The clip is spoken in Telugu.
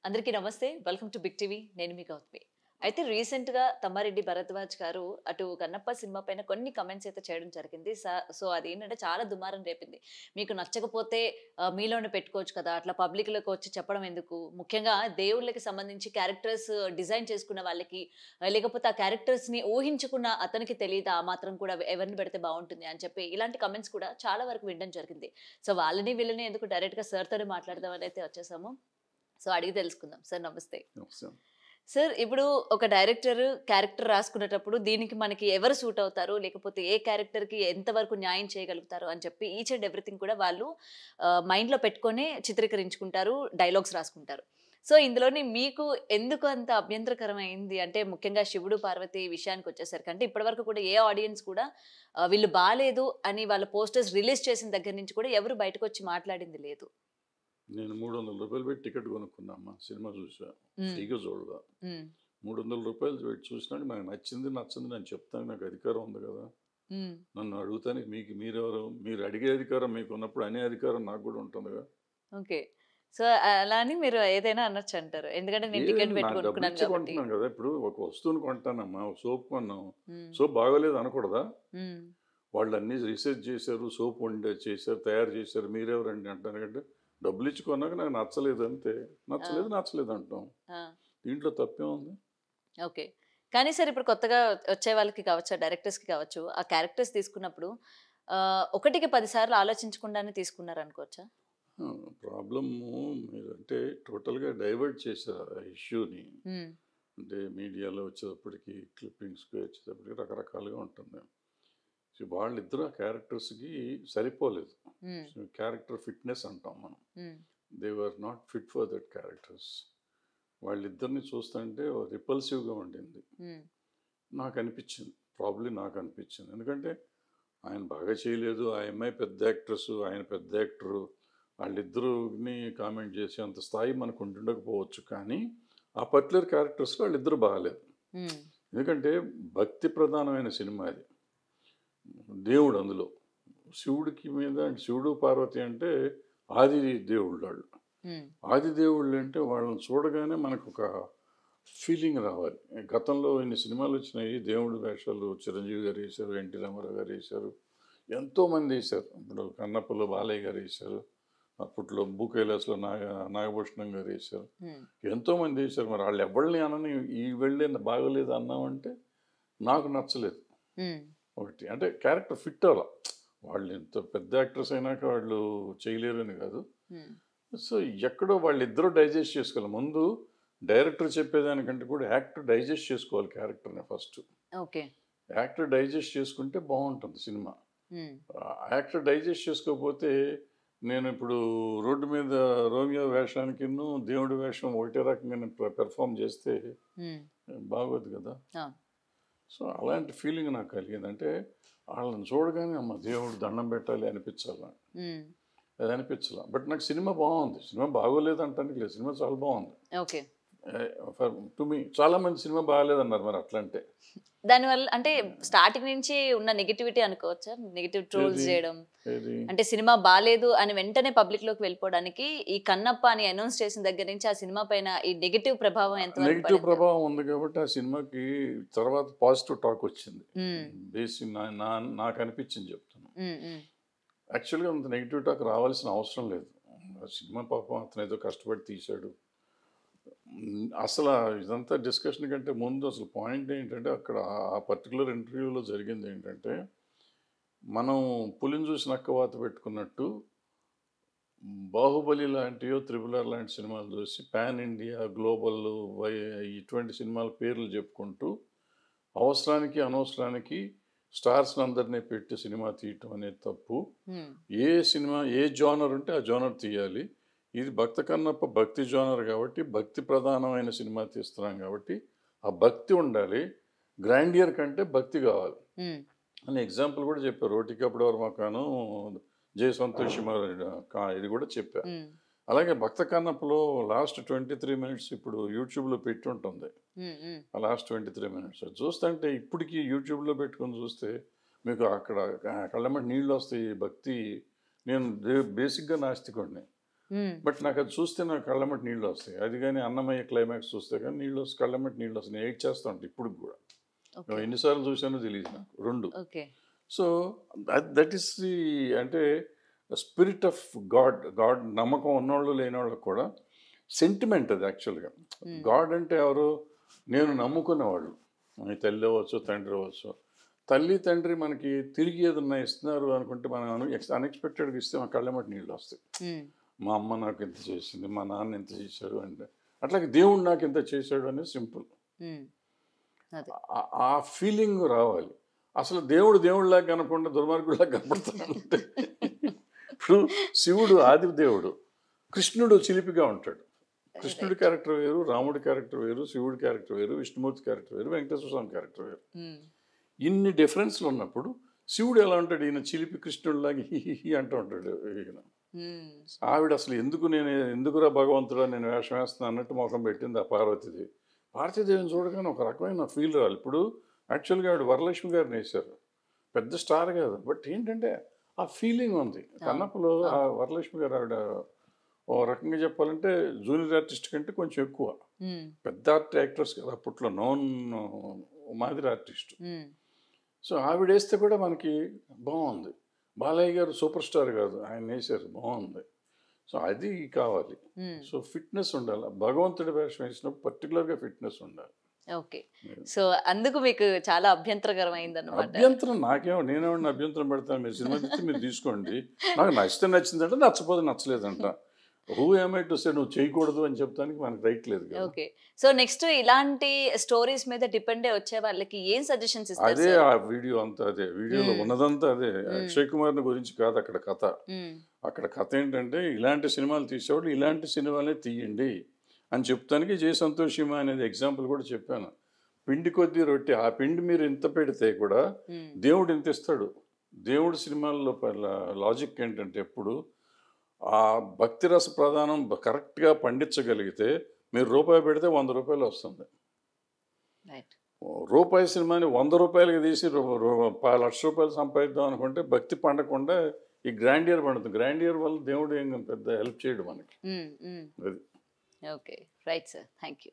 అందరికీ నమస్తే. Welcome to Big TV. నేను మీ గౌతమి. అయితే రీసెంట్‌గా తమ్మారెడ్డి భరద్వాజ్ గారు అటు 'కన్నప్ప' సినిమా పైన కొన్ని కామెంట్స్ అయితే చేయడం జరిగింది. సో, అదేంటంటే చాలా దుమారం రేపింది. మీకు నచ్చకపోతే మీలోనే పెట్టుకోవచ్చు కదా! అట్లా పబ్లిక్‌లోకి వచ్చి చెప్పడం ఎందుకు? ముఖ్యంగా దేవుళ్ళకి సంబంధించి క్యారెక్టర్స్ డిజైన్ చేసుకున్న వాళ్ళకి లేకపోతే ఆ క్యారెక్టర్స్‌ని ఊహించుకున్న అతనికి తెలీదా ఆ మాత్రం కూడా ఎవరిని పెడితే బావుంటుంది అని చెప్పి ఇలాంటి కామెంట్స్ కూడా చాలా వరకు వినడం జరిగింది. సో, వాళ్ళని వీళ్ళని ఎందుకు డైరెక్ట్‌గా సార్‌తోనే మాట్లాడదామని అయితే వచ్చేసాము. సో, అడిగి తెలుసుకుందాం. సార్ నమస్తే. అవసరం. సార్ ఇప్పుడు ఒక డైరెక్టర్ క్యారెక్టర్ రాసుకునేటప్పుడు దీనికి మనకి ఎవరు సూట్ అవుతారు? లేకపోతే ఏ క్యారెక్టర్‌కి ఎంత వరకు న్యాయం చేయగలుగుతారు అని చెప్పి ఈచ్ అండ్ ఎవ్రీథింగ్ కూడా వాళ్ళు మైండ్‌లో పెట్టుకొనే చిత్రీకరించుకుంటారు. డైలాగ్స్ రాసుకుంటారు. సో, ఇందులోని మీకు ఎందుకు అంత అభ్యంతరకరమైంది? అంటే ముఖ్యంగా 'శివుడు పార్వతి' విషయానికొచ్చేసరికి అంటే ఇప్పటివరకు కూడా ఏ ఆడియన్స్ కూడా వీళ్ళు బాలేదు అని వాళ్ళ పోస్టర్స్ రిలీజ్ చేసిన దగ్గర నుంచి కూడా ఎవరు బయటకొచ్చి మాట్లాడింది లేదు. నేను రూ. 300 పెట్టి టికెట్ కొనుక్కున్నామ్మా. సినిమా చూసా. హ్మ్. ఫ్రీగా చూడలా. హ్మ్. రూ. 300 పెట్టి చూసినాక నాకు నచ్చింది, నచ్చంది నేను చెప్తానికి నాకు అధికారం ఉంది కదా! హ్మ్. నన్ను అడుగుతానికి మీరెవరు? మీరు అడిగే అధికారం మీకున్నప్పుడు అనే అధికారం నాకు కూడా ఉంటుందిగా! ఓకే. సో, అలా అని మీరు ఏదైనా అనొచ్చంటారు. ఎందుకంటే నేను టికెట్ ఏదైనా పెట్టి నాకు కొనుక్కున్నాను డబ్బులిచ్చే గాబట్టి. కొంటున్నాను కదా! ఇప్పుడు ఒక వస్తువుని కొంటానమ్మా. ఒక సోప్ కొన్నాం. హ్మ్. సోప్ బాగోలేదు అనకూడదా? హ్మ్. వాళ్ళన్నీ రీసెర్చ్ చేశారు. సోప్ చేశారు, తయారు చేశారు. మీరెవరండి అంటానికంటే డబ్బులిచ్చి కొన్నాక నాకు నచ్చలేదు అంతే. ఆ! నచ్చలేదు, నచ్చలేదు అంటాం. ఆ! దీంట్లో తప్పేముంది? ఓకే. కానీ సార్ ఇప్పుడు కొత్తగా వచ్చే వాళ్ళకి కావచ్చు, ఆ డైరెక్టర్స్‌కి కావచ్చు, ఆ క్యారెక్టర్స్ తీసుకున్నప్పుడు ఒకటికి 10 సార్లు ఆలోచించకుండానే తీసుకున్నారనుకోవచ్చా? ఆ! ప్రాబ్లము మీరంటే టోటల్‌గా డైవర్ట్ చేశారు ఆ ఇష్యూని. హ్మ్. అంటే మీడియాలో వచ్చేటప్పటికి, క్లిప్పింగ్స్‌కి వచ్చేటప్పటికి రకరకాలుగా ఉంటుంది. సో, వాళ్ళిద్దరు ఆ క్యారెక్టర్స్‌కి సరిపోలేదు. హ్మ్. సో, క్యారెక్టర్ ఫిట్‌నెస్ అంటాం మనం. హ్మ్. They were not fit for that characters. వాళ్ళిద్దరిని చూస్తుంటే రిపల్సివ్‌గా ఉండింది. హ్మ్. నాకనిపించింది. ప్రాబబ్లీ నాకనిపించింది. ఎందుకంటే ఆయన బాగా చేయలేదు. ఆ అమ్మాయి పెద్ద యాక్ట్రెస్, ఆయన పెద్ద యాక్టరు. వాళ్ళిద్దరిని కామెంట్ చేసేంత స్థాయి మనకు ఉండుండకపోవచ్చు. కానీ, ఆ పర్టిక్యులర్ క్యారెక్టర్స్‌లో వాళ్ళిద్దరూ బాగాలేదు. హ్మ్. ఎందుకంటే భక్తి ప్రధానమైన సినిమా అది. దేవుడు అందులో. శివుడికి మీద శివుడు, పార్వతి అంటే ఆది దేవుళ్ళాళ్ళు. హ్మ్. ఆది దేవుళ్ళంటే వాళ్ళని చూడగానే మనకొక ఫీలింగ్ రావాలి. గతంలో ఇన్ని సినిమాలొచ్చినాయి. దేవుడి వేషాలు చిరంజీవి గారేశారు, ఎన్టీ రామారావు గారేశారు. ఎంతోమంది ఏశారు. ఇప్పుడు 'కన్నప్పలో' బాలయ్య గారేశారు. అప్పట్లో 'భూ కైలాస్‌లో' నాగభూషణం గారేశారు. హ్మ్. ఎంతోమంది ఏశారు. మరి ఆళ్ళెవ్వళ్ళని అనని వీళ్ళే బాగోలేదు అన్నామంటే నాకు నచ్చలేదు. హ్మ్. ఒకటి. అంటే క్యారెక్టర్ ఫిట్ అవ్వల. వాళ్ళు ఎంత పెద్ద యాక్టర్స్ అయినాక వాళ్ళు చేయలేరని కాదు. హ్మ్. సో, ఎక్కడో వాళ్ళిద్దరూ డైజెస్ట్ చేసుకోవాలి. ముందు డైరెక్టర్ చెప్పేదానికంటే కూడా యాక్టర్ డైజెస్ట్ చేసుకోవాలి క్యారెక్టర్‌ని ఫస్ట్. ఓకే. యాక్టర్ డైజెస్ట్ చేసుకుంటే బావుంటుంది సినిమా. హ్మ్. యాక్టర్ డైజెస్ట్ చేసుకోకపోతే నేనిప్పుడు రోడ్డు మీద రోమియో వేషానికిను, దేవుడి వేషం ఒకటే రకంగా నేను పెర్ఫార్మ్ చేస్తే హ్మ్. బాగోదు కదా! అవును. సో, అలాంటి ఫీలింగ్ నాకు కలిగింది. అంటే ఆళ్ళని చూడగానే అమ్మ దేవుడు దండం పెట్టాలి అనిపించాల. హ్మ్. అది అనిపించలా. బట్ నాకు సినిమా బావుంది. సినిమా బాగోలేదు అంటానికి లేదు. సినిమా చాలా బావుంది. ఓకే. ఫర్ టు మీ చాలా మంది సినిమా బాగాలేదన్నారు మరి అట్లంటే. దానివల్ల అంటే స్టార్టింగ్ నుంచి ఉన్న నెగటివిటీ అనుకోవచ్చా? నెగెటివ్ ట్రోల్స్ ఏది? జేయడం. ఏది? అంటే సినిమా బాలేదు అని వెంటనే పబ్లిక్‌లోకి వెళ్ళిపోవడానికి ఈ 'కన్నప్ప' అని అనౌన్స్ చేసిన దగ్గర నుంచి ఆ సినిమా పైన ఈ నెగెటివ్ ప్రభావం ఎంతవరకు నెగెటివ్ పడింది? ప్రభావం ఉంది కాబట్టి ఆ సినిమాకి తర్వాత పాజిటివ్ టాక్ వచ్చింది. హ్మ్. బేసిక్ నా నా నాకనిపించింది చెప్తున్నా. హ్మ్. హ్మ్. యాక్చువల్‌గా అంత నెగెటివ్ టాక్ రావాల్సిన అవసరం లేదు. ఆ సినిమా పాపం అతనేదో కష్టపడి తీశాడు. అసల ఇదంతా డిస్కషన్ కంటే ముందు అసలు పాయింట్ ఏంటంటే అక్కడ ఆ పర్టిక్యులర్ ఇంటర్వ్యూలో జరిగిందేంటంటే, మనం పులిని చూసి నక్క వాత పెట్టుకున్నట్టు 'బాహుబలి' లాంటియో, 'త్రిబుల్ ఆర్' లాంటి సినిమాలు చూసి పాన్ ఇండియా, గ్లోబల్ వై ఇటువంటి సినిమాల పేర్లు చెప్పుకుంటూ అవసరానికి, అనవసరానికి స్టార్స్‌నందరిని పెట్టి సినిమా తీయటం అనేది తప్పు. హ్మ్. ఏ సినిమా ఏ జోనర్ ఉంటే ఆ జోనర్ తీయాలి. ఇది 'భక్త కన్నప్ప' భక్తి జోనర్ కాబట్టి, భక్తి ప్రధానమైన సినిమా తీస్తున్నాం కాబట్టి, ఆ భక్తి ఉండాలి. గ్రాండియర్ కంటే భక్తి కావాలి. హ్మ్. అని ఎగ్జాంపుల్ కూడా చెప్పారు. 'రోటి కపడా और मकानो', 'జై సంతోషి ఇది కూడా చెప్పా. హ్మ్. అలాగే 'భక్త కన్నప్పలో' లాస్ట్ 23 మినిట్స్ ఇప్పుడు యూట్యూబ్‌లో పెట్టుంటుంది. హ్మ్. హ్మ్. ఆ లాస్ట్ 23 మినిట్స్. అది చూస్తుంటే ఇప్పటికి యూట్యూబ్‌లో పెట్టుకొని చూస్తే మీకు అక్కడ కళ్ళెమ్మట నీళ్ళొస్తాయి. భక్తి నేను బేసిక్‌గా నాస్తికుడిని. బట్ నాకు అది చూస్తే నాకు కళ్ళమటి నీళ్ళు వస్తాయి. అది కానీ అన్నమయ్య క్లైమాక్స్ చూస్తే కానీ నీళ్ళు వస్తాయి, కళ్ళమటి నీళ్ళు వస్తాయి. నేను ఎయిట్ చేస్తూ ఉంటాను ఇప్పుడు కూడా. ఎన్నిసార్లు చూసానో తెలియదు నాకు. 2. సో దట్ ఈస్ ది అంటే స్పిరిట్ ఆఫ్ గాడ్ నమ్మకం ఉన్నవాళ్ళు లేనివాళ్ళకి కూడా సెంటిమెంట్ అది యాక్చువల్గా. గాడ్ అంటే ఎవరు? నేను నమ్ముకున్నవాళ్ళు. మన తల్లి అవ్వచ్చు, తండ్రి అవ్వచ్చు. తల్లి తండ్రి మనకి తిరిగి ఏదన్నా ఇస్తున్నారు అనుకుంటే మనం అన్ఎక్స్పెక్టెడ్గా ఇస్తే మన కళ్ళమటి నీళ్ళు వస్తాయి. మా అమ్మ నాకు ఇంత చేసింది, మా నాన్న ఇంత చేశాడు అంటే, అట్లాగే దేవుడు నాకు ఇంత చేశాడు అనేది సింపుల్. ఆ ఫీలింగ్ రావాలి. అసలు దేవుడిలాగా కనకుండా దుర్మార్గుడిలాగా కనపడతానంటే ఇప్పుడు శివుడు ఆది దేవుడు, కృష్ణుడు చిలిపిగా ఉంటాడు. కృష్ణుడి క్యారెక్టర్ వేరు, రాముడి క్యారెక్టర్ వేరు, శివుడి క్యారెక్టర్ వేరు, విష్ణుమూర్తి క్యారెక్టర్ వేరు, వెంకటేశ్వర స్వామి క్యారెక్టర్ వేరు. ఇన్ని డిఫరెన్స్లు ఉన్నప్పుడు శివుడు ఎలా ఉంటాడు? ఈయన చిలిపి కృష్ణుడిలాగా హి అంటూ ఉంటాడు. ఈయన ఆవిడ అసలు ఎందుకురా భగవంతుడా నేను వేషం వేస్తున్నాను అన్నట్టు ముఖం పెట్టింది ఆ పార్వతీదేవి. పార్వతీదేవిని చూడగానే ఒక రకమైన ఫీల్ రావాలి. ఇప్పుడు యాక్చువల్గా ఆవిడ వరలక్ష్మి గారిని వేశారు, పెద్ద స్టార్ కాదు, బట్ ఏంటంటే ఆ ఫీలింగ్ ఉంది. కన్నప్పలో ఆ వరలక్ష్మి గారు ఆవిడ ఓ రకంగా చెప్పాలంటే జూనియర్ ఆర్టిస్ట్ కంటే కొంచెం ఎక్కువ. పెద్ద యాక్టర్స్ కదా అప్పట్లో, నోన్ మాదిరి ఆర్టిస్ట్. సో ఆవిడ వేస్తే కూడా మనకి బాగుంది. బాలయ్య గారు సూపర్ స్టార్ కాదు, ఆయన వేసారు, బాగుంది. సో అది కావాలి. సో ఫిట్నెస్ ఉండాలి. భగవంతుడి వేషం వేసినప్పుడు పర్టికులర్గా ఫిట్నెస్ ఉండాలి. ఓకే. సో అందుకు మీకు చాలా అభ్యంతరకరం అయిందన్నమాట. అభ్యంతరం నాకేమో, నేనేమన్నా అభ్యంతరం పెడతాను? మీరు సినిమా తీస్తే మీరు తీసుకోండి, నాకు నచ్చితే నచ్చిందంట, నచ్చపోతే నచ్చలేదంట. హూ ఏమ్ ఐ టు సే నువ్వు చేయకూడదు అని చెప్తానికి మనకు రైట్ లేదు కదా. ఓకే. సో నెక్స్ట్ ఇలాంటి స్టోరీస్ మీద డిపెండ్ అయ్యి వచ్చే వాళ్ళకి ఏం సజెషన్స్ ఇస్తారు? అదే ఆ వీడియో అంతా అదే, వీడియోలో ఉన్నదంతా అదే. అక్షయ్ కుమార్ని గురించి కాదు అక్కడ కథ. అక్కడ కథ ఏంటంటే ఇలాంటి సినిమాలు తీసేవాళ్ళు ఇలాంటి సినిమాలే తీయండి అని చెప్తానికి జయ సంతోషిమా అనేది ఎగ్జాంపుల్ కూడా చెప్పాను. పిండి కొద్దీ రొట్టె, ఆ పిండి మీరు ఇంత పెడితే కూడా దేవుడు ఇంత ఇస్తాడు. దేవుడు సినిమాల్లో లాజిక్ ఏంటంటే ఎప్పుడు ఆ భక్తి రస ప్రధానం కరెక్ట్గా పండించగలిగితే మీరు రూపాయి పెడితే 100 రూపాయలు వస్తుంది. రూపాయి సినిమాని 100 రూపాయలకి తీసి 1,00,000 రూపాయలు సంపాదిద్దాం అనుకుంటే భక్తి పండకుండా ఈ గ్రాండియర్ పండుతుంది. గ్రాండియర్ వల్ల దేవుడు ఏం పెద్ద హెల్ప్ చేయడు మనకి. Okay, right sir, thank you.